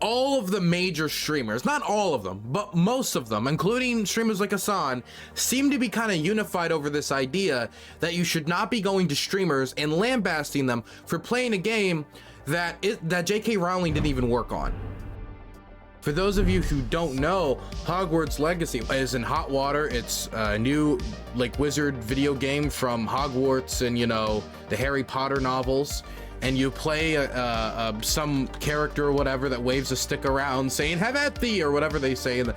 all of the major streamers, not all of them, but most of them, including streamers like Hassan, seem to be kind of unified over this idea that you should not be going to streamers and lambasting them for playing a game that J.K. Rowling didn't even work on. For those of you who don't know, Hogwarts Legacy is in hot water. It's a new like wizard video game from Hogwarts and, you know, the Harry Potter novels. And you play some character or whatever that waves a stick around saying "have at thee" or whatever they say, the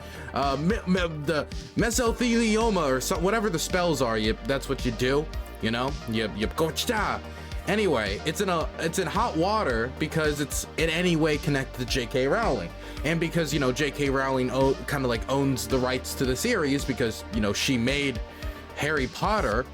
mesothelioma or some, whatever the spells are. That's what you do, you know. You gochta. Anyway, it's in hot water because it's in any way connected to J.K. Rowling, and because, you know, J.K. Rowling kind of like owns the rights to the series because, you know, she made Harry Potter.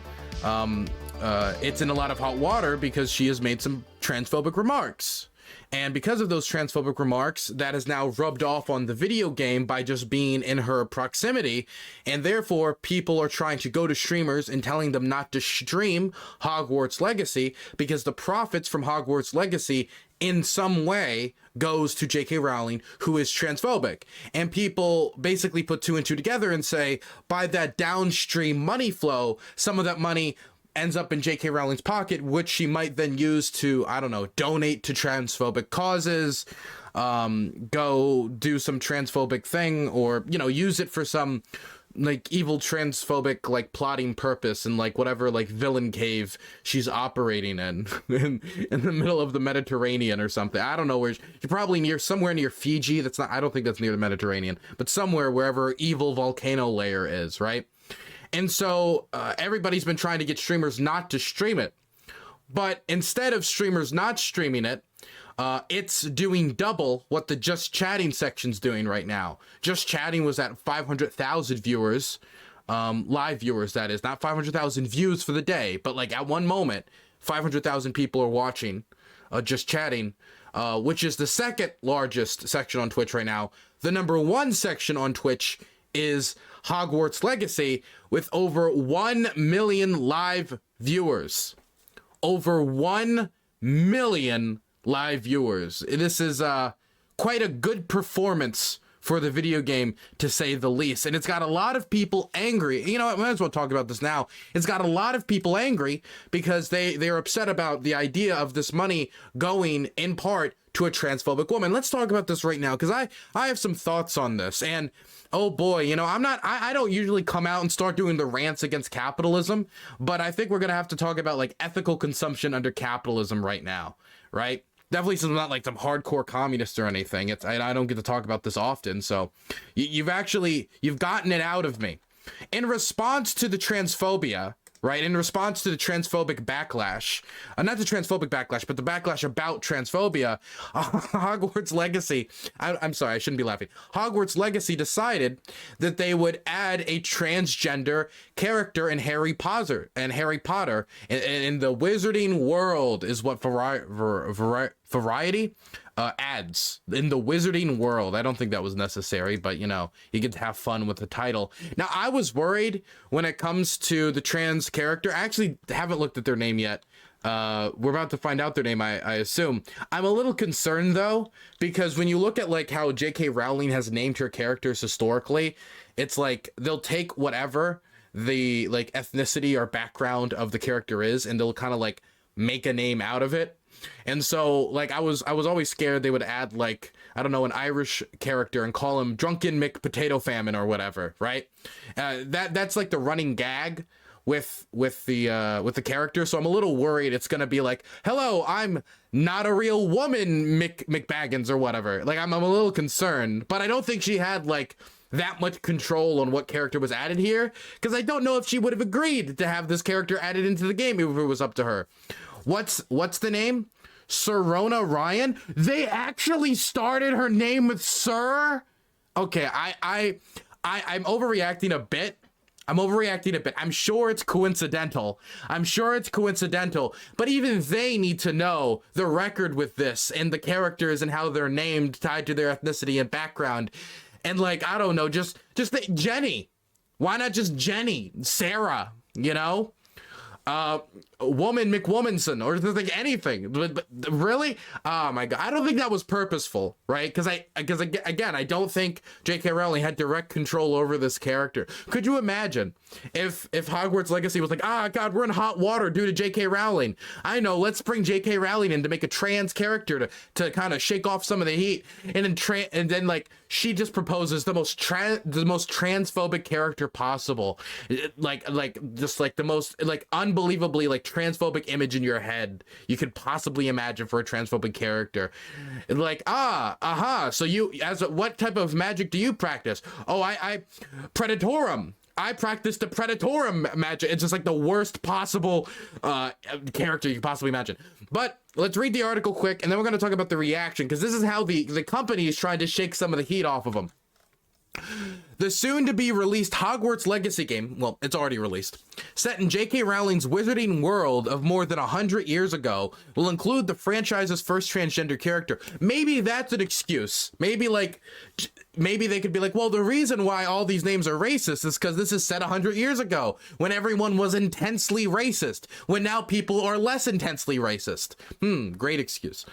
It's in a lot of hot water because she has made some transphobic remarks. And because of those transphobic remarks, that is now rubbed off on the video game by just being in her proximity. And therefore, people are trying to go to streamers and telling them not to stream Hogwarts Legacy because the profits from Hogwarts Legacy in some way goes to J.K. Rowling, who is transphobic. And people basically put two and two together and say, by that downstream money flow, some of that money ends up in J.K. Rowling's pocket, which she might then use to, I don't know, donate to transphobic causes, go do some transphobic thing, or, you know, use it for some like evil transphobic like plotting purpose and like whatever like villain cave she's operating in the middle of the Mediterranean or something. I don't know where. You're probably somewhere near Fiji. That's not, I don't think that's near the Mediterranean, but somewhere wherever evil volcano layer is, right? And so everybody's been trying to get streamers not to stream it. But instead of streamers not streaming it, it's doing double what the Just Chatting section's doing right now. Just Chatting was at 500,000 viewers, live viewers, that is. Not 500,000 views for the day, but like at one moment, 500,000 people are watching Just Chatting, which is the second largest section on Twitch right now. The number one section on Twitch is Hogwarts Legacy with over 1 million live viewers. Over 1 million live viewers. This is quite a good performance for the video game, to say the least. And it's got a lot of people angry. You know, I might as well talk about this now. It's got a lot of people angry because they're upset about the idea of this money going in part to a transphobic woman. Let's talk about this right now, because I have some thoughts on this. And oh boy, you know, I don't usually come out and start doing the rants against capitalism, but I think we're gonna have to talk about like ethical consumption under capitalism right now, right? Definitely, since I'm not like some hardcore communist or anything. I don't get to talk about this often, so you've gotten it out of me. In response to the transphobia, right? In response to the transphobic backlash, not the transphobic backlash, but the backlash about transphobia, Hogwarts Legacy, I'm sorry, I shouldn't be laughing. Hogwarts Legacy decided that they would add a transgender character in Harry Potter, in the wizarding world is what Variety adds. In the wizarding world. I don't think that was necessary, but you know, you get to have fun with the title. Now, I was worried when it comes to the trans character. I actually haven't looked at their name yet. We're about to find out their name, I assume. I'm a little concerned though, because when you look at like how J.K. Rowling has named her characters historically, it's like they'll take whatever the like ethnicity or background of the character is, and they'll kind of like make a name out of it. And so like I was always scared they would add like, I don't know, an Irish character and call him Drunken McPotato Famine or whatever, right? That's like the running gag with the character. So I'm a little worried it's gonna be like, hello, I'm not a real woman, McBaggins or whatever. Like I'm a little concerned, but I don't think she had like that much control on what character was added here, because I don't know if she would have agreed to have this character added into the game if it was up to her. What's the name? Serona Ryan? They actually started her name with Sir? Okay, I'm overreacting a bit. I'm sure it's coincidental. But even they need to know the record with this and the characters and how they're named tied to their ethnicity and background. And like, I don't know, just Jenny. Why not just Jenny? Sarah, you know? woman McWomanson or like anything, but really, oh my god, I don't think that was purposeful, right? Because again, I don't think J.K. Rowling had direct control over this character. Could you imagine if Hogwarts Legacy was like, ah, god, we're in hot water due to J.K. Rowling. I know, let's bring J.K. Rowling in to make a trans character to kind of shake off some of the heat, and then like she just proposes the most transphobic character possible, like just like the most like unbelievably like transphobic image in your head you could possibly imagine for a transphobic character. Like, so you, what type of magic do you practice? Oh, I Predatorum. I practice the Predatorum magic. It's just like the worst possible character you could possibly imagine. But let's read the article quick, and then we're going to talk about the reaction, because this is how the company is trying to shake some of the heat off of them. The soon-to-be-released Hogwarts Legacy game, well, it's already released, set in J.K. Rowling's wizarding world of more than 100 years ago, will include the franchise's first transgender character. Maybe that's an excuse. Maybe they could be like, well, the reason why all these names are racist is because this is set 100 years ago, when everyone was intensely racist, when now people are less intensely racist. Great excuse.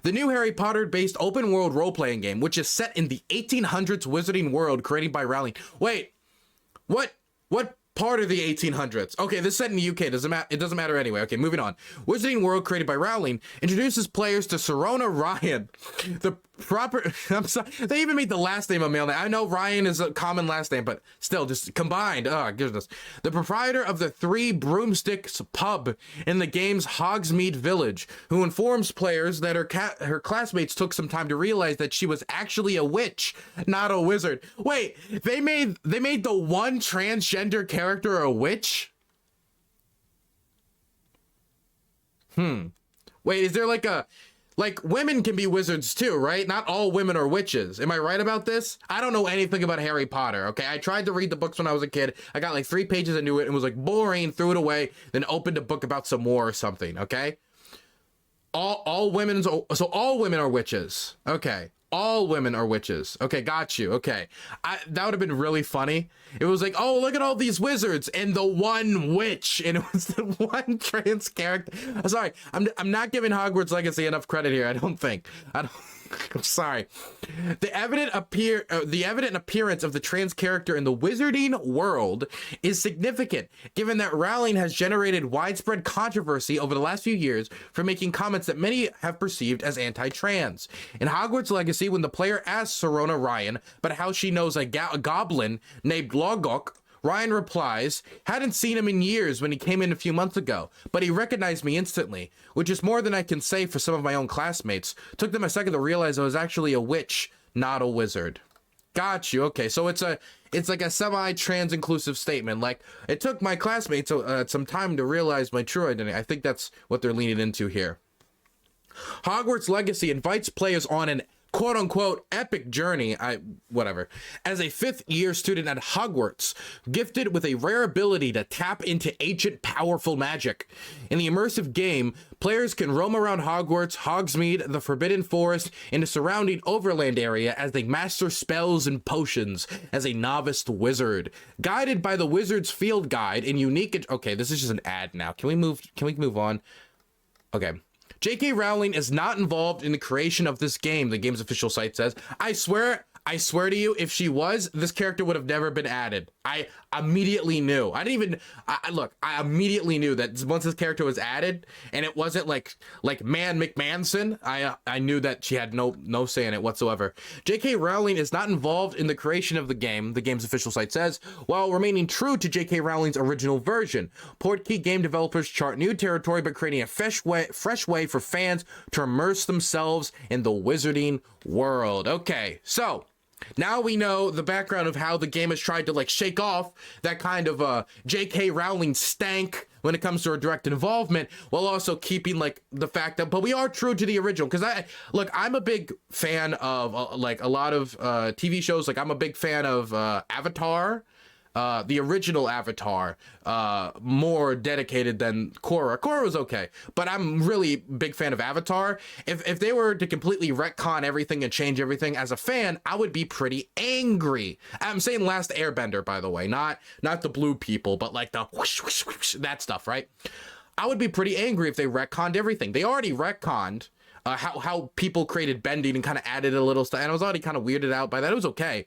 The new Harry Potter-based open-world role-playing game, which is set in the 1800s wizarding world created by Rowling. Wait, what part of the 1800s? Okay, this is set in the UK. It doesn't matter anyway. Okay, moving on. Wizarding World created by Rowling introduces players to Serona Ryan, the proper. I'm sorry, they even made the last name a male name. I know Ryan is a common last name, but still, just combined. Oh goodness. The proprietor of the Three Broomsticks pub in the game's Hogsmeade Village, who informs players that her classmates took some time to realize that she was actually a witch, not a wizard. Wait, they made the one transgender character a witch? Wait, is there like women can be wizards too, right? Not all women are witches. Am I right about this? I don't know anything about Harry Potter, okay? I tried to read the books when I was a kid. I got like 3 pages into it and was like boring, threw it away, then opened a book about some more or something, okay? All women are witches. Okay. All women are witches. Okay, got you. Okay. That would have been really funny. It was like, oh, look at all these wizards and the one witch, and it was the one trans character. I'm sorry. I'm not giving Hogwarts Legacy enough credit here. I don't think. I'm sorry. The evident appearance of the trans character in the wizarding world is significant, given that Rowling has generated widespread controversy over the last few years for making comments that many have perceived as anti-trans. In Hogwarts Legacy, when the player asks Serona Ryan about how she knows a goblin named Logok, Ryan replies, hadn't seen him in years when he came in a few months ago, but he recognized me instantly, which is more than I can say for some of my own classmates. Took them a second to realize I was actually a witch, not a wizard. Got you. Okay, so it's like a semi-trans inclusive statement. Like, it took my classmates some time to realize my true identity. I think that's what they're leaning into here. Hogwarts Legacy invites players on an quote-unquote epic journey, as a 5th-year student at Hogwarts, gifted with a rare ability to tap into ancient powerful magic. In the immersive game, players can roam around Hogwarts, Hogsmeade, the Forbidden Forest, and the surrounding overland area as they master spells and potions as a novice wizard. Guided by the Wizard's Field Guide and unique... Okay, this is just an ad now. Can we move on? Okay. J.K. Rowling is not involved in the creation of this game, the game's official site says. I swear to you, if she was, this character would have never been added. I immediately knew. I immediately knew that once this character was added, and it wasn't like Man McManson, I knew that she had no say in it whatsoever. J.K. Rowling is not involved in the creation of the game, the game's official site says, while remaining true to J.K. Rowling's original version. Portkey game developers chart new territory by creating a fresh way for fans to immerse themselves in the wizarding world. Okay, so now we know the background of how the game has tried to like shake off that kind of J.K. Rowling stank when it comes to her direct involvement, while also keeping like the fact that, but we are true to the original. Because I'm a big fan of like a lot of TV shows. Like I'm a big fan of Avatar. the original Avatar more dedicated than Korra. Korra was okay, but I'm really big fan of Avatar. If they were to completely retcon everything and change everything, as a fan, I would be pretty angry. I'm saying Last Airbender, by the way, not the blue people, but like the whoosh, whoosh, whoosh, that stuff, right? I would be pretty angry if they retconned everything. They already retconned how people created bending and kind of added a little stuff, and I was already kind of weirded out by that. It was okay.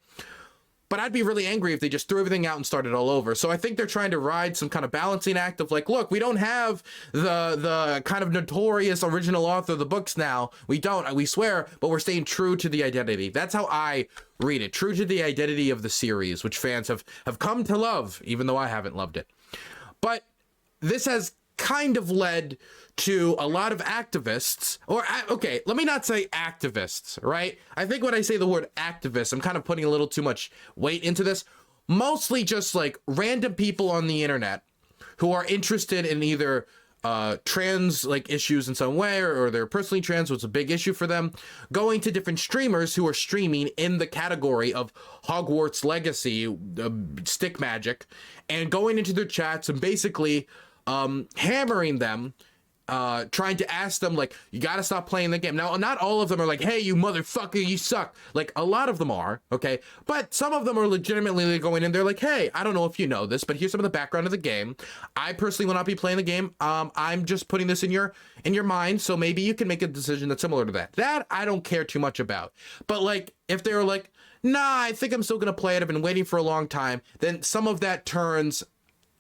But I'd be really angry if they just threw everything out and started all over. So I think they're trying to ride some kind of balancing act of like, look, we don't have the kind of notorious original author of the books now. We don't, we swear, but we're staying true to the identity. That's how I read it. True to the identity of the series, which fans have come to love, even though I haven't loved it. But this has kind of led to a lot of activists, or okay, let me not say activists, right? I think when I say the word activist, I'm kind of putting a little too much weight into this. Mostly just like random people on the internet who are interested in either trans like issues in some way, or they're personally trans, so it's a big issue for them, going to different streamers who are streaming in the category of Hogwarts Legacy, stick magic, and going into their chats and basically hammering them, trying to ask them like, you gotta stop playing the game. Now, not all of them are like, hey, you motherfucker, you suck. Like, a lot of them are, okay? But some of them are legitimately going in there like, hey, I don't know if you know this, but here's some of the background of the game. I personally will not be playing the game. I'm just putting this in your mind, so maybe you can make a decision that's similar to that. That I don't care too much about. But like, if they're like, nah, I think I'm still gonna play it, I've been waiting for a long time, then some of that turns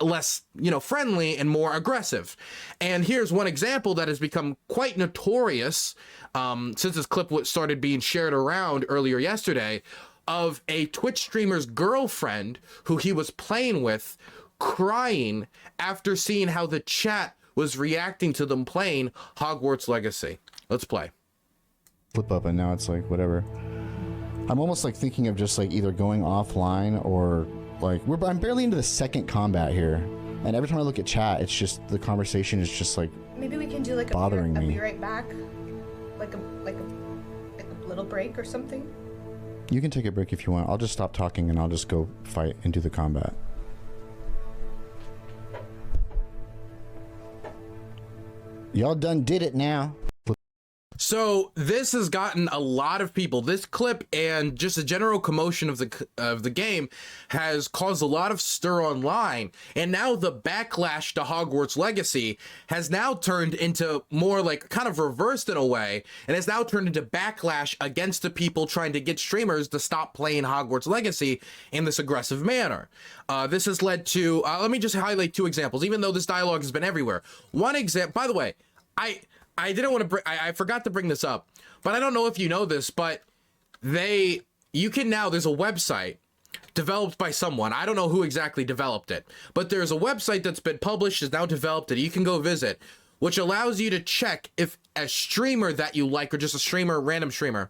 less, you know, friendly and more aggressive. And here's one example that has become quite notorious since this clip started being shared around earlier yesterday, of a Twitch streamer's girlfriend who he was playing with crying after seeing how the chat was reacting to them playing Hogwarts Legacy. Let's play. Flip up, and now it's like whatever. I'm almost like thinking of just like either going offline or like I'm barely into the second combat here, and every time I look at chat, it's just the conversation is just like maybe we can do like bothering me. Be right back, like a little break or something. You can take a break if you want. I'll just stop talking and I'll just go fight and do the combat. Y'all done did it now. So this has gotten a lot of people. This clip and just a general commotion of the game has caused a lot of stir online. And now the backlash to Hogwarts Legacy has now turned into more like kind of reversed in a way, and has now turned into backlash against the people trying to get streamers to stop playing Hogwarts Legacy in this aggressive manner. This has led to, let me just highlight two examples, even though this dialogue has been everywhere. One example, by the way, I didn't want to bring, I forgot to bring this up, but I don't know if you know this, but you can now, there's a website developed by someone. I don't know who exactly developed it, but there's a website that's been published, is now developed, that you can go visit, which allows you to check if a streamer that you like, or just a streamer, random streamer,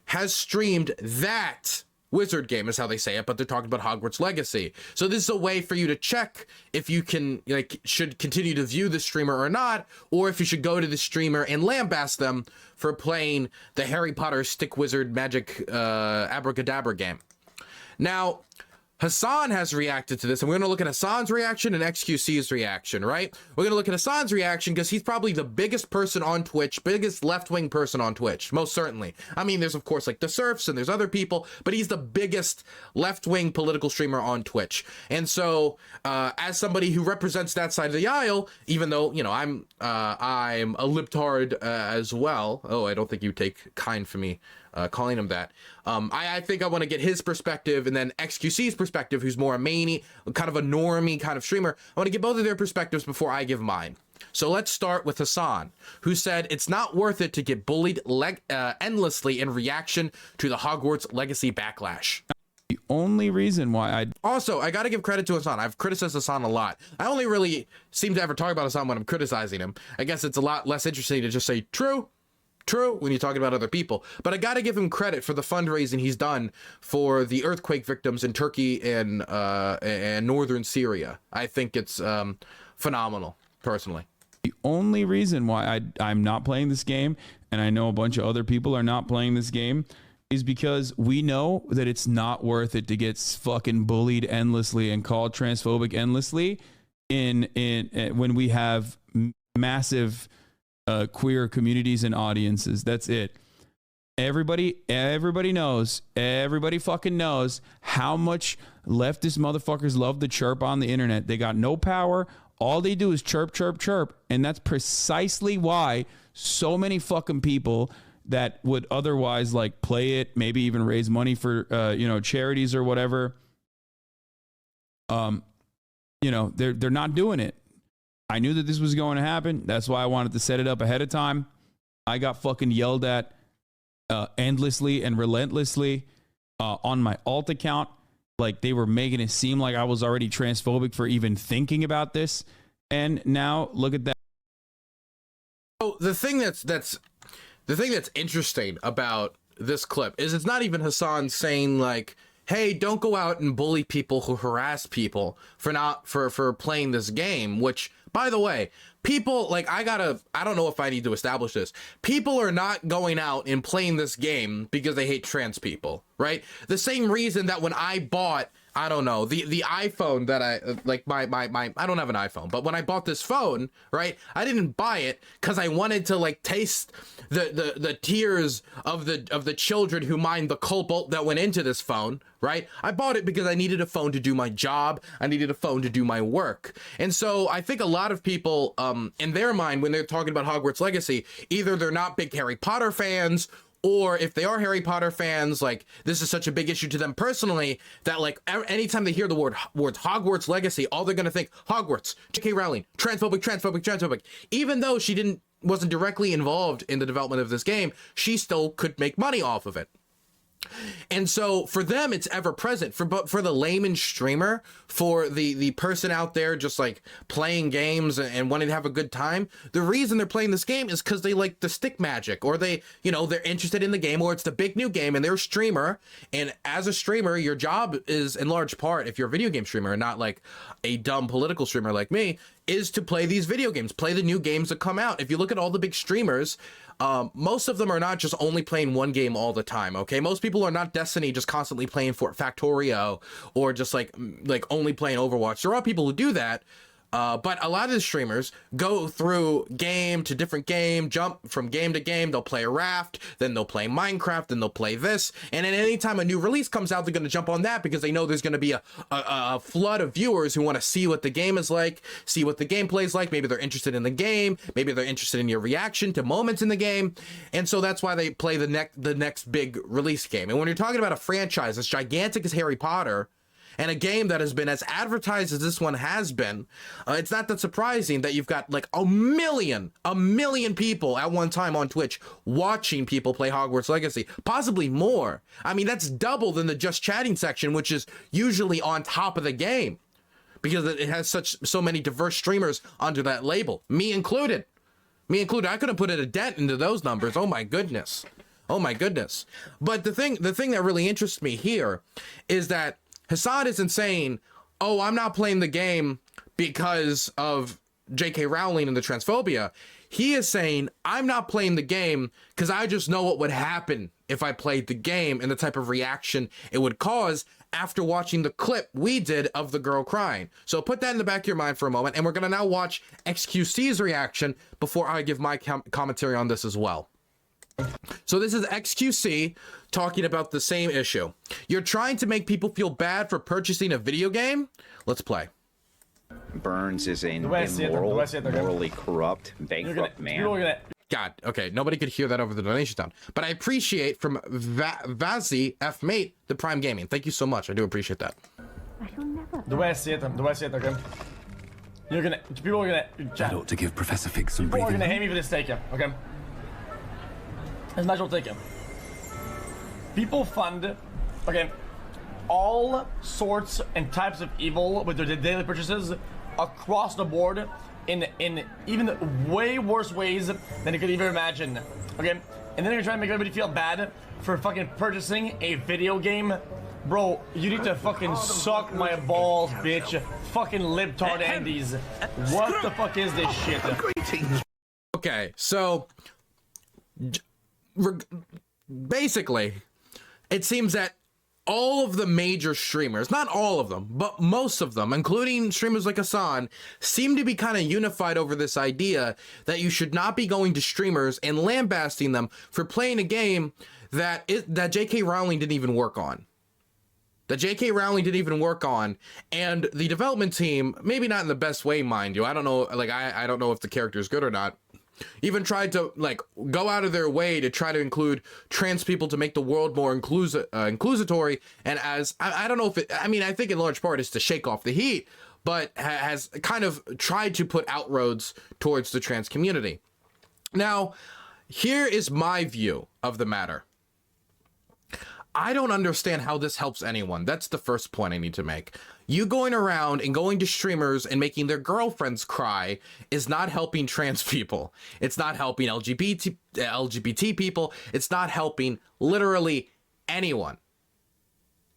has streamed that wizard game, is how they say it, but they're talking about Hogwarts Legacy. So this is a way for you to check if you can, like, should continue to view the streamer or not, or if you should go to the streamer and lambaste them for playing the Harry Potter stick wizard magic abracadabra game. Now, Hassan has reacted to this, and we're going to look at Hassan's reaction and XQC's reaction, right? We're going to look at Hassan's reaction because he's probably the biggest person on Twitch, biggest left-wing person on Twitch, most certainly. I mean, there's, of course, like the Surfs, and there's other people, but he's the biggest left-wing political streamer on Twitch. And so, as somebody who represents that side of the aisle, even though, you know, I'm a libtard as well. Oh, I don't think you take kind for me calling him that. I think I want to get his perspective, and then XQC's perspective, who's more a mainie, kind of a normie kind of streamer. I want to get both of their perspectives before I give mine. So let's start with Hassan, who said it's not worth it to get bullied endlessly in reaction to the Hogwarts Legacy backlash. The only reason why I... Also, I got to give credit to Hassan. I've criticized Hassan a lot. I only really seem to ever talk about Hassan when I'm criticizing him. I guess it's a lot less interesting to just say true when you're talking about other people. But I got to give him credit for the fundraising he's done for the earthquake victims in Turkey and northern Syria. I think it's phenomenal, personally. The only reason why I'm not playing this game, and I know a bunch of other people are not playing this game, is because we know that it's not worth it to get fucking bullied endlessly and called transphobic endlessly in when we have massive queer communities and audiences. That's it. Everybody knows, everybody fucking knows how much leftist motherfuckers love to chirp on the internet. They got no power. All they do is chirp, chirp, chirp. And that's precisely why so many fucking people that would otherwise like play it, maybe even raise money for, charities or whatever. They're not doing it. I knew that this was going to happen. That's why I wanted to set it up ahead of time. I got fucking yelled at endlessly and relentlessly on my alt account. Like they were making it seem like I was already transphobic for even thinking about this. And now look at that. So the thing that's interesting about this clip is it's not even Hassan saying like, hey, don't go out and bully people who harass people for playing this game, which, by the way, people like I don't know if I need to establish this. People are not going out and playing this game because they hate trans people, right? The same reason that when I bought, I don't know, the iPhone that I like my I don't have an iPhone, but when I bought this phone, right, I didn't buy it because I wanted to like taste the tears of the children who mined the cobalt that went into this phone, right? I bought it because I needed a phone to do my job. I needed a phone to do my work. And so I think a lot of people in their mind when they're talking about Hogwarts Legacy, either they're not big Harry Potter fans, or if they are Harry Potter fans, like this is such a big issue to them personally that like anytime they hear the words Hogwarts Legacy, all they're gonna think Hogwarts, J.K. Rowling, transphobic. Even though she wasn't directly involved in the development of this game, she still could make money off of it. And so for them, it's ever present. But for the layman streamer, for the person out there just like playing games and wanting to have a good time, the reason they're playing this game is because they like the stick magic, or they're interested in the game, or it's the big new game and they're a streamer. And as a streamer, your job is in large part, if you're a video game streamer and not like a dumb political streamer like me, is to play these video games, play the new games that come out. If you look at all the big streamers, most of them are not just only playing one game all the time, okay? Most people are not Destiny just constantly playing for Factorio or just like only playing Overwatch. There are people who do that, but a lot of the streamers go through game to different game, jump from game to game. They'll play a raft, then they'll play Minecraft, then they'll play this. And then anytime a new release comes out, they're going to jump on that because they know there's going to be a flood of viewers who want to see what the game is like, see what the gameplay is like. Maybe they're interested in the game. Maybe they're interested in your reaction to moments in the game. And so that's why they play the next big release game. And when you're talking about a franchise as gigantic as Harry Potter, and a game that has been as advertised as this one has been, it's not that surprising that you've got like a million people at one time on Twitch watching people play Hogwarts Legacy, possibly more. I mean, that's double than the just chatting section, which is usually on top of the game because it has so many diverse streamers under that label, me included. I couldn't put a dent into those numbers. Oh my goodness. But the thing that really interests me here is that Hassan isn't saying, oh, I'm not playing the game because of J.K. Rowling and the transphobia. He is saying, I'm not playing the game because I just know what would happen if I played the game and the type of reaction it would cause after watching the clip we did of the girl crying. So put that in the back of your mind for a moment, and we're going to now watch XQC's reaction before I give my commentary on this as well. So this is XQC talking about the same issue. You're trying to make people feel bad for purchasing a video game? Let's play. Burns is an immoral, morally corrupt, bankrupt man. God, okay, nobody could hear that over the donation sound. But I appreciate from Vazi F Mate the Prime Gaming. Thank you so much. I do appreciate that. The way I see it, okay? People are gonna. That ought to give Professor Fix some People are breathing gonna room. hate me for this taken, okay? It's not taken. People fund, okay, all sorts and types of evil with their daily purchases across the board in even way worse ways than you could even imagine, okay? And then you're trying to make everybody feel bad for fucking purchasing a video game. Bro, you need to fucking suck my balls, bitch. Fucking libtard Andes. What the fuck is this shit? Okay, so basically, it seems that all of the major streamers, not all of them, but most of them, including streamers like Hassan, seem to be kind of unified over this idea that you should not be going to streamers and lambasting them for playing a game that J.K. Rowling didn't even work on. That J.K. Rowling didn't even work on, and the development team, maybe not in the best way, mind you. I don't know, like, I don't know if the character is good or not. Even tried to, like, go out of their way to try to include trans people to make the world more inclusatory. And as, I don't know if it, I mean, I think in large part is to shake off the heat, but has kind of tried to put outroads towards the trans community. Now, here is my view of the matter. I don't understand how this helps anyone. That's the first point I need to make. You going around and going to streamers and making their girlfriends cry is not helping trans people. It's not helping LGBT people. It's not helping literally anyone.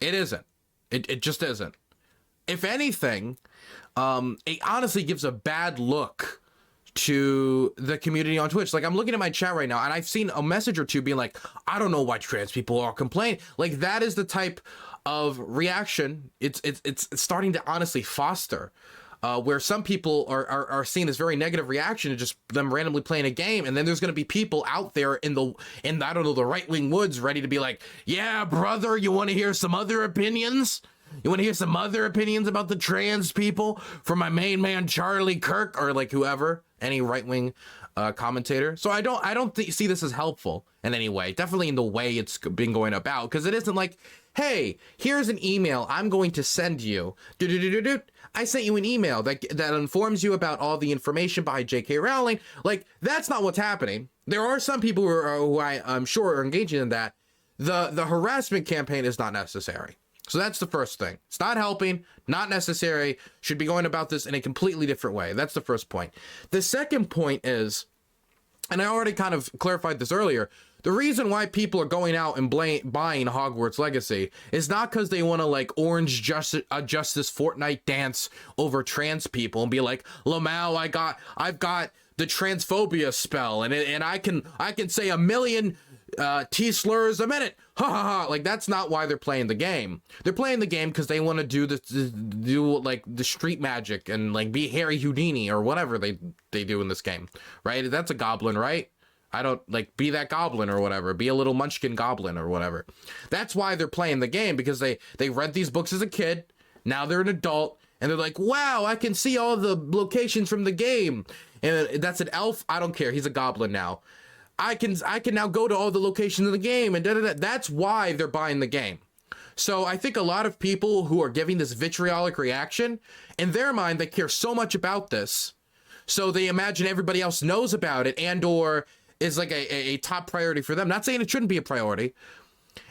It isn't. It just isn't. If anything, it honestly gives a bad look to the community on Twitch. Like, I'm looking at my chat right now and I've seen a message or two being like, I don't know why trans people are complaining. Like, that is the type of reaction it's starting to honestly foster, where some people are seeing this very negative reaction to just them randomly playing a game, and then there's going to be people out there in I don't know, the right-wing woods ready to be like, yeah, brother, you want to hear some other opinions? You want to hear some other opinions about the trans people from my main man Charlie Kirk, or like whoever, any right-wing commentator? So I don't see this as helpful in any way. Definitely in the way it's been going about, because it isn't like, hey, here's an email I'm going to send you. I sent you an email that informs you about all the information by J.K. Rowling. Like, that's not what's happening. There are some people who I'm sure are engaging in that. The harassment campaign is not necessary. So that's the first thing. It's not helping, not necessary, should be going about this in a completely different way. That's the first point. The second point is, and I already kind of clarified this earlier, the reason why people are going out and buying Hogwarts Legacy is not because they want to, like, orange justice Fortnite dance over trans people and be like, Lamau, I've got the transphobia spell, and I can say a million T slurs a minute. Ha ha ha. Like, that's not why they're playing the game. They're playing the game because they want to do like the street magic and like be Harry Houdini or whatever they do in this game, right? That's a goblin, right? I don't, like, be that goblin or whatever, be a little munchkin goblin or whatever. That's why they're playing the game, because they read these books as a kid. Now they're an adult and they're like, wow, I can see all the locations from the game. And that's an elf. I don't care. He's a goblin now. I can now go to all the locations in the game and da-da-da. That's why they're buying the game. So I think a lot of people who are giving this vitriolic reaction, in their mind, they care so much about this, so they imagine everybody else knows about it and or is like a top priority for them. Not saying it shouldn't be a priority.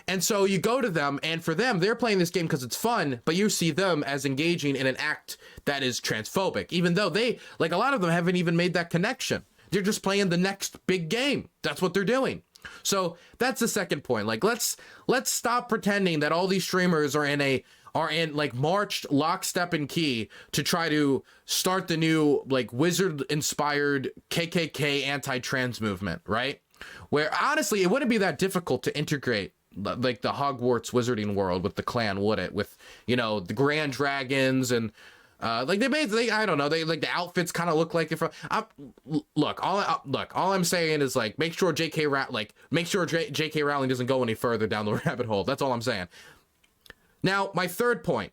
And so you go to them, and for them, they're playing this game because it's fun, but you see them as engaging in an act that is transphobic, even though they, like, a lot of them haven't even made that connection. They're just playing the next big game. That's what they're doing. So that's the second point. Like, let's stop pretending that all these streamers are in like marched lockstep and key to try to start the new, like, wizard inspired KKK anti-trans movement, right? Where honestly, it wouldn't be that difficult to integrate like the Hogwarts wizarding world with the clan, would it? With, you know, the grand dragons and like I don't know, they like the outfits kind of look like it from. All I'm saying is, like, make sure J.K. Rowling doesn't go any further down the rabbit hole. That's all I'm saying. Now, my third point,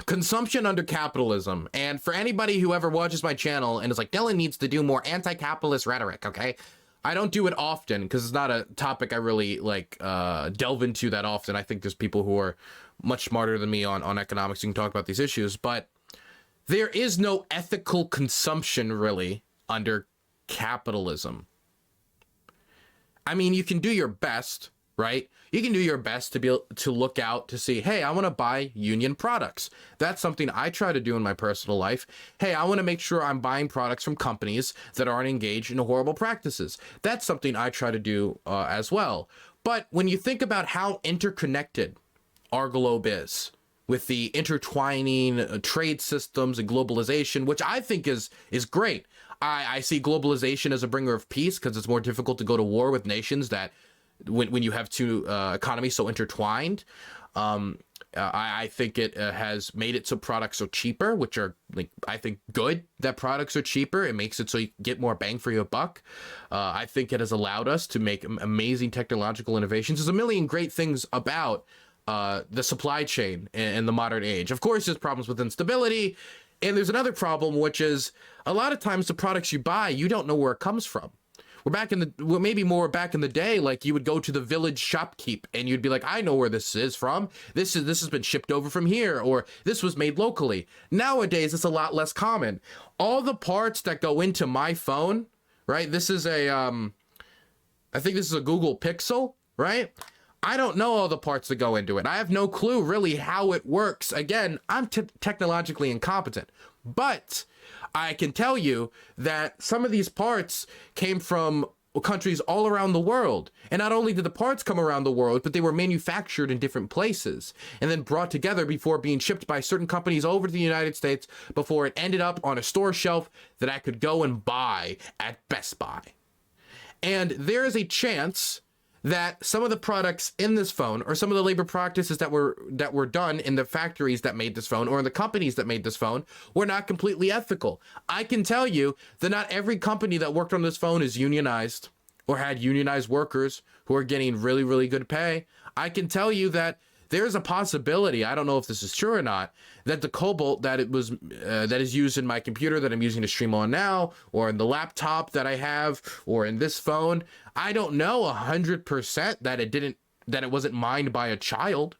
consumption under capitalism. And for anybody who ever watches my channel and is like, Dylan needs to do more anti-capitalist rhetoric, okay? I don't do it often because it's not a topic I really like delve into that often. I think there's people who are much smarter than me on economics who can talk about these issues, but there is no ethical consumption really under capitalism. I mean, you can do your best, right? You can do your best to look out to see, hey, I want to buy union products. That's something I try to do in my personal life. Hey, I want to make sure I'm buying products from companies that aren't engaged in horrible practices. That's something I try to do as well. But when you think about how interconnected our globe is, with the intertwining trade systems and globalization, which I think is great. I see globalization as a bringer of peace because it's more difficult to go to war with nations that when you have two economies so intertwined. I think it has made it so products are cheaper, which are, like, I think good that products are cheaper. It makes it so you get more bang for your buck. I think it has allowed us to make amazing technological innovations. There's a million great things about the supply chain in the modern age. Of course, there's problems with instability. And there's another problem, which is a lot of times the products you buy, you don't know where it comes from. Maybe more back in the day, like you would go to the village shopkeep and you'd be like, I know where this is from. This has been shipped over from here, or this was made locally. Nowadays, it's a lot less common. All the parts that go into my phone, right? This is I think this is a Google Pixel, right? I don't know all the parts that go into it. I have no clue really how it works. Again, I'm technologically incompetent, but I can tell you that some of these parts came from countries all around the world. And not only did the parts come around the world, but they were manufactured in different places and then brought together before being shipped by certain companies over to the United States before it ended up on a store shelf that I could go and buy at Best Buy. And there is a chance that some of the products in this phone, or some of the labor practices that were done in the factories that made this phone, or in the companies that made this phone, were not completely ethical. I can tell you that not every company that worked on this phone is unionized or had unionized workers who are getting really, really good pay. I can tell you that there's a possibility, I don't know if this is true or not, that the cobalt that is used in my computer that I'm using to stream on now, or in the laptop that I have, or in this phone, I don't know 100% that it wasn't mined by a child,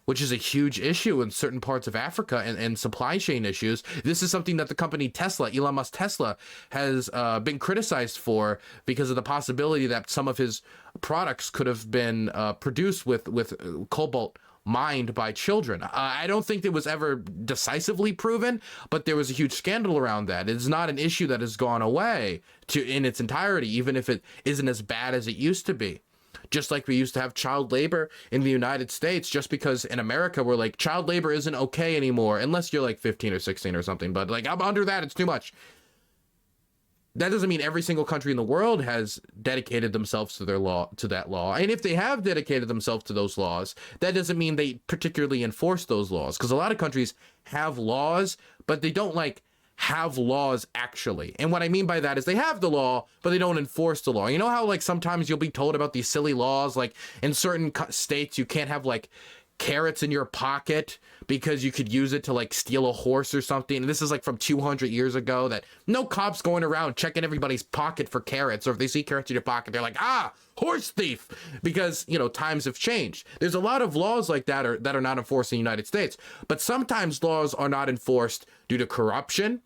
which is a huge issue in certain parts of Africa and supply chain issues. This is something that the company Tesla, Elon Musk Tesla, has been criticized for because of the possibility that some of his products could have been produced with cobalt mined by children. I don't think it was ever decisively proven, but there was a huge scandal around that. It's not an issue that has gone away in its entirety, even if it isn't as bad as it used to be. Just like we used to have child labor in the United States, just because in America we're like, child labor isn't okay anymore, unless you're like 15 or 16 or something, but like, I'm under that, it's too much. That doesn't mean every single country in the world has dedicated themselves to that law. And if they have dedicated themselves to those laws, that doesn't mean they particularly enforce those laws. Because a lot of countries have laws, but they don't like have laws actually. And what I mean by that is they have the law, but they don't enforce the law. You know how like sometimes you'll be told about these silly laws, like in certain states you can't have like carrots in your pocket because you could use it to like steal a horse or something. And this is like from 200 years ago, that no cops going around checking everybody's pocket for carrots, or if they see carrots in your pocket, they're like, horse thief, because, you know, times have changed. There's a lot of laws like that are not enforced in the United States, but sometimes laws are not enforced due to corruption,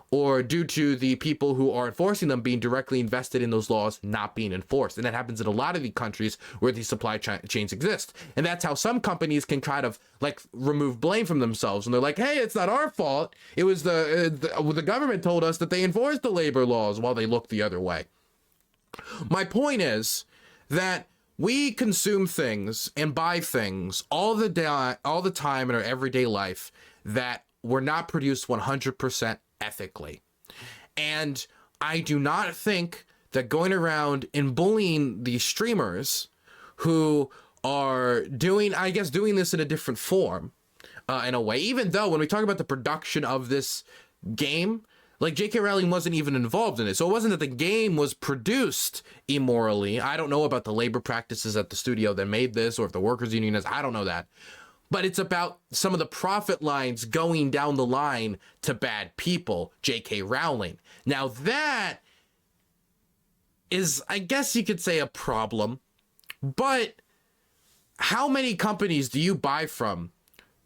or due to the people who are enforcing them being directly invested in those laws not being enforced. And that happens in a lot of the countries where these supply chains exist. And that's how some companies can kind of like remove blame from themselves. And they're like, hey, it's not our fault. It was the government told us that they enforced the labor laws, while they look the other way. My point is that we consume things and buy things all the time in our everyday life that were not produced 100% ethically. And I do not think that going around and bullying these streamers who are doing this in a different form, in a way, even though when we talk about the production of this game, like J.K. Rowling wasn't even involved in it. So it wasn't that the game was produced immorally. I don't know about the labor practices at the studio that made this, or if the workers union is, I don't know that. But it's about some of the profit lines going down the line to bad people, J.K. Rowling. Now that is, I guess you could say, a problem. But how many companies do you buy from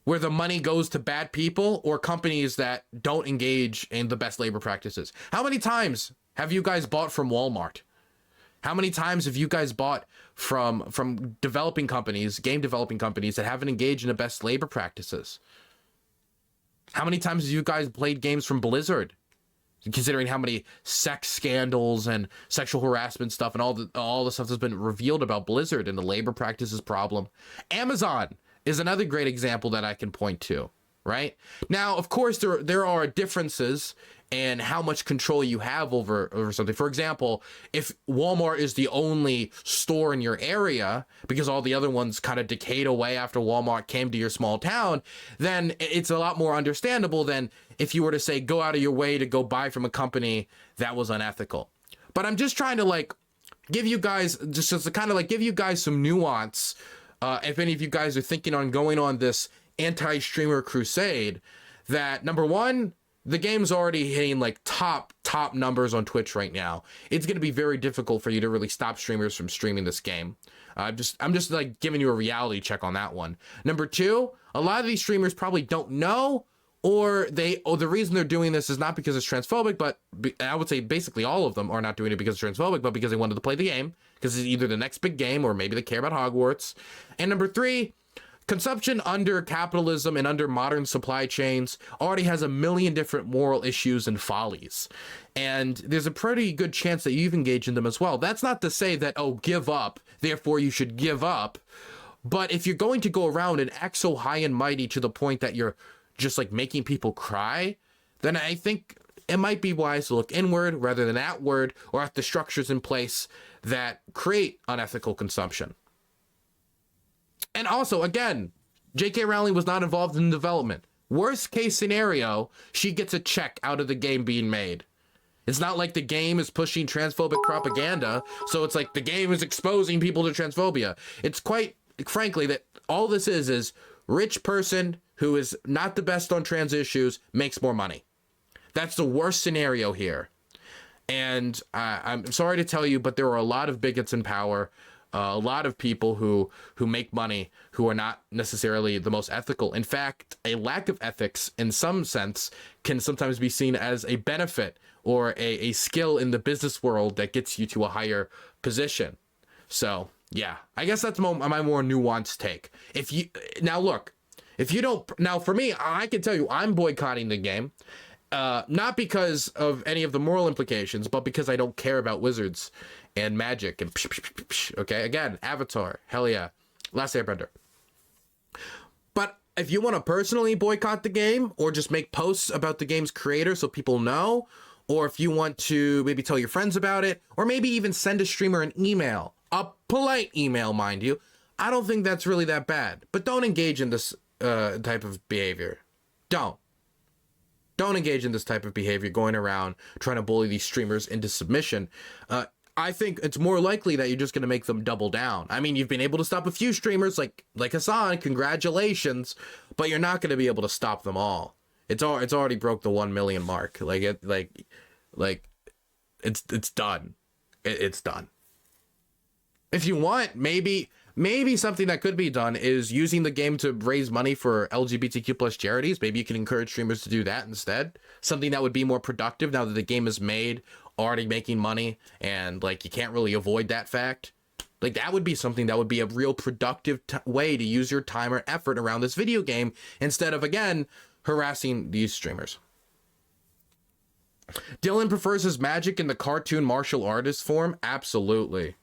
where the money goes to bad people, or companies that don't engage in the best labor practices? How many times have you guys bought from Walmart? How many times have you guys bought from developing companies, game developing companies that haven't engaged in the best labor practices? How many times have you guys played games from Blizzard, considering how many sex scandals and sexual harassment stuff and all the stuff that's been revealed about Blizzard and the labor practices problem? Amazon is another great example that I can point to, right? Now, of course, there are differences and how much control you have over something. For example, if Walmart is the only store in your area because all the other ones kind of decayed away after Walmart came to your small town, then it's a lot more understandable than if you were to say go out of your way to go buy from a company that was unethical. But I'm just trying to like give you guys just to kind of like give you guys some nuance. If any of you guys are thinking on going on this anti-streamer crusade, that number one, the game's already hitting like top numbers on Twitch right now. It's going to be very difficult for you to really stop streamers from streaming this game. I'm just like giving you a reality check on that one. Number two, a lot of these streamers probably don't know, or the reason they're doing this is not because it's transphobic, but I would say basically all of them are not doing it because it's transphobic, but because they wanted to play the game, because it's either the next big game or maybe they care about Hogwarts. And number three, consumption under capitalism and under modern supply chains already has a million different moral issues and follies. And there's a pretty good chance that you've engaged in them as well. That's not to say that, oh, give up, therefore you should give up. But if you're going to go around and act so high and mighty to the point that you're just like making people cry, then I think it might be wise to look inward rather than outward, or at the structures in place that create unethical consumption. And also, again, J.K. Rowling was not involved in development. Worst case scenario, she gets a check out of the game being made. It's not like the game is pushing transphobic propaganda, so it's like the game is exposing people to transphobia. It's quite frankly that all this is rich person who is not the best on trans issues makes more money. That's the worst scenario here. And I'm sorry to tell you, but there are a lot of bigots in power. A lot of people who make money who are not necessarily the most ethical. In fact, a lack of ethics in some sense can sometimes be seen as a benefit or a skill in the business world that gets you to a higher position. So yeah, I guess that's my more nuanced take. If you don't, now for me, I can tell you I'm boycotting the game. Not because of any of the moral implications, but because I don't care about wizards and magic and okay, again, Avatar, hell yeah, Last Airbender. But if you want to personally boycott the game or just make posts about the game's creator so people know, or if you want to maybe tell your friends about it, or maybe even send a streamer an email, a polite email, mind you, I don't think that's really that bad. But don't engage in this type of behavior. Don't engage in this type of behavior, going around trying to bully these streamers into submission. I think it's more likely that you're just going to make them double down. I mean, you've been able to stop a few streamers like Hassan, congratulations, but you're not going to be able to stop them all. It's already broke the 1 million mark. It's done. It's done. If you want, maybe something that could be done is using the game to raise money for LGBTQ plus charities. Maybe you can encourage streamers to do that instead. Something that would be more productive now that the game is made, already making money, and like you can't really avoid that fact. Like that would be something that would be a real productive way to use your time or effort around this video game instead of, again, harassing these streamers. Dylan prefers his magic in the cartoon martial artist form. Absolutely.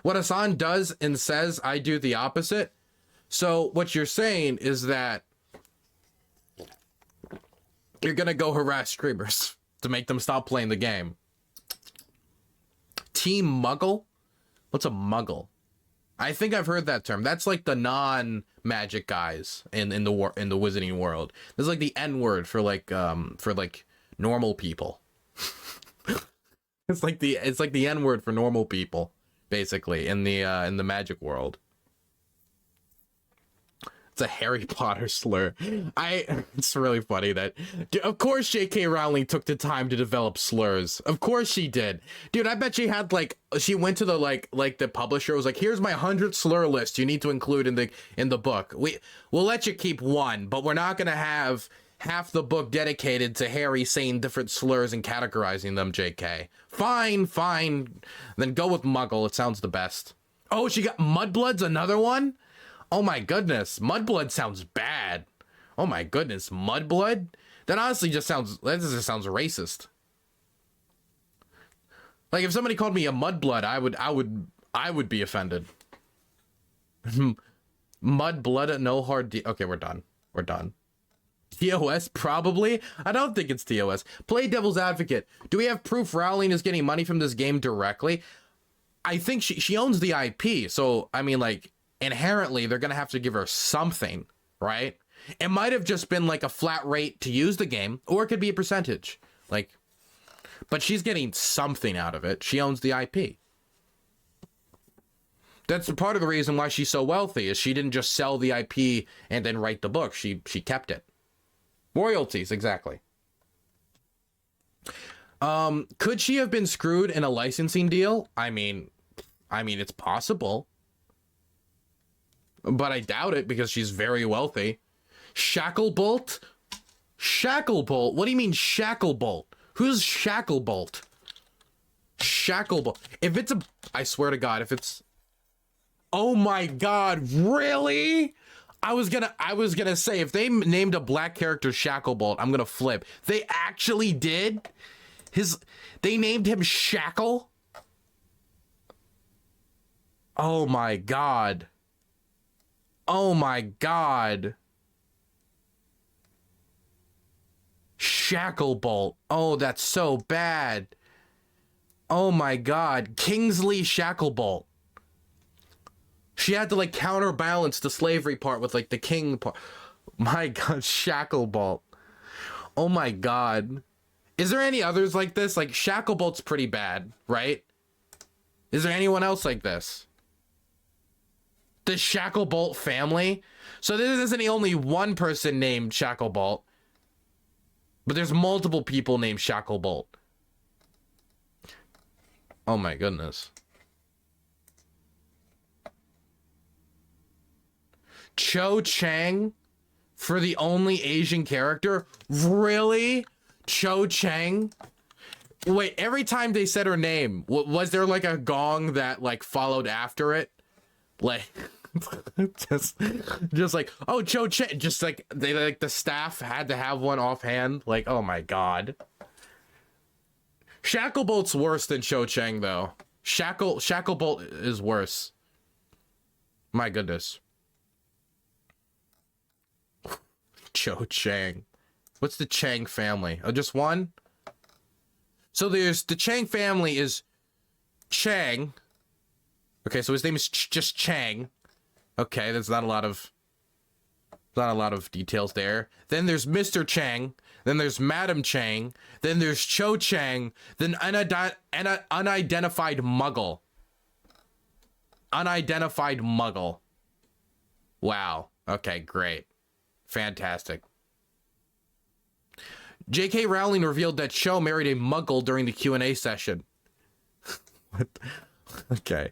What Hassan does and says, I do the opposite. So what you're saying is that you're gonna go harass streamers to make them stop playing the game. Team Muggle? What's a Muggle? I think I've heard that term. Like the non-magic guys in the wizarding world. There's like the N-word for normal people. It's like the N-word for normal people, basically, in the magic world. It's a Harry Potter slur. It's really funny that, of course J.K. Rowling took the time to develop slurs. Of course she did. Dude, I bet she had she went to the the publisher, was like, here's my 100 slur list you need to include in the book. We'll let you keep one, but we're not gonna have half the book dedicated to Harry saying different slurs and categorizing them, JK. Fine. Then go with Muggle. It sounds the best. Oh, she got Mudblood's another one? Oh my goodness. Mudblood sounds bad. Oh my goodness. Mudblood? That honestly just sounds racist. Like if somebody called me a mudblood, I would be offended. Mud, blood, no hard okay, we're done. We're done. TOS, probably? I don't think it's TOS. Play devil's advocate. Do we have proof Rowling is getting money from this game directly? I think she owns the IP. So, I mean, like, inherently, they're going to have to give her something, right? It might have just been like a flat rate to use the game, or it could be a percentage. Like, but she's getting something out of it. She owns the IP. That's part of the reason why she's so wealthy, is she didn't just sell the IP and then write the book. She kept it. Royalties, exactly. Could she have been screwed in a licensing deal? I mean, it's possible. But I doubt it, because she's very wealthy. Shacklebolt? Shacklebolt? What do you mean Shacklebolt? Who's Shacklebolt? Shacklebolt. If it's a... I swear to God, if it's... Oh my God, really? I was gonna say, if they named a black character Shacklebolt, I'm gonna flip. They actually did? They named him Shackle? Oh my God. Oh my God. Shacklebolt. Oh, that's so bad. Oh my God. Kingsley Shacklebolt. She had to like counterbalance the slavery part with like the king part. My God, Shacklebolt. Oh my God. Is there any others like this? Like Shacklebolt's pretty bad, right? Is there anyone else like this? The Shacklebolt family? So there isn't only one person named Shacklebolt, but there's multiple people named Shacklebolt. Oh my goodness. Cho Chang for the only Asian character? Really? Cho Chang? Wait, every time they said her name, was there like a gong that like followed after it? Like, just like, oh, Cho Chang, just like they like the staff had to have one offhand. Like, oh my God. Shacklebolt's worse than Cho Chang though. Shacklebolt is worse. My goodness. Cho Chang. What's the Chang family? Oh, just one? So there's the Chang family is Chang. Okay, so his name is just Chang. Okay, there's not a lot of details there. Then there's Mr. Chang. Then there's Madam Chang. Then there's Cho Chang. Then unidentified Muggle. Unidentified Muggle. Wow. Okay, great. Fantastic. J.K. Rowling revealed that Cho married a Muggle during the Q&A session. What? Okay.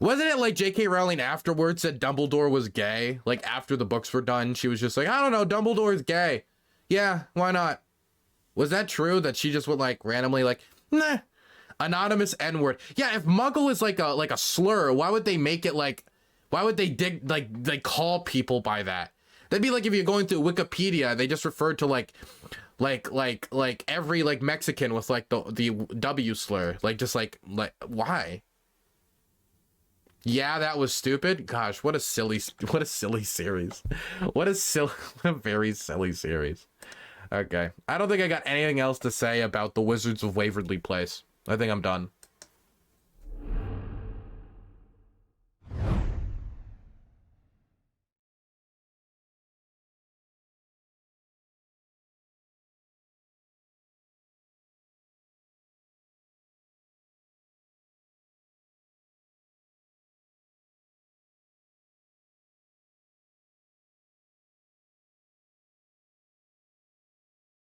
Wasn't it like J.K. Rowling afterwards said Dumbledore was gay? Like after the books were done, she was just like, I don't know, Dumbledore's gay. Yeah, why not? Was that true that she just would like randomly like, nah, anonymous N-word? Yeah, if Muggle is like a slur, why would they make it like, why would they they call people by that? That'd be like if you're going through Wikipedia, they just referred to like every like Mexican with like the W slur, like just like why? Yeah, that was stupid. Gosh, what a silly series. What a very silly series. Okay, I don't think I got anything else to say about the Wizards of Waverly Place. I think I'm done.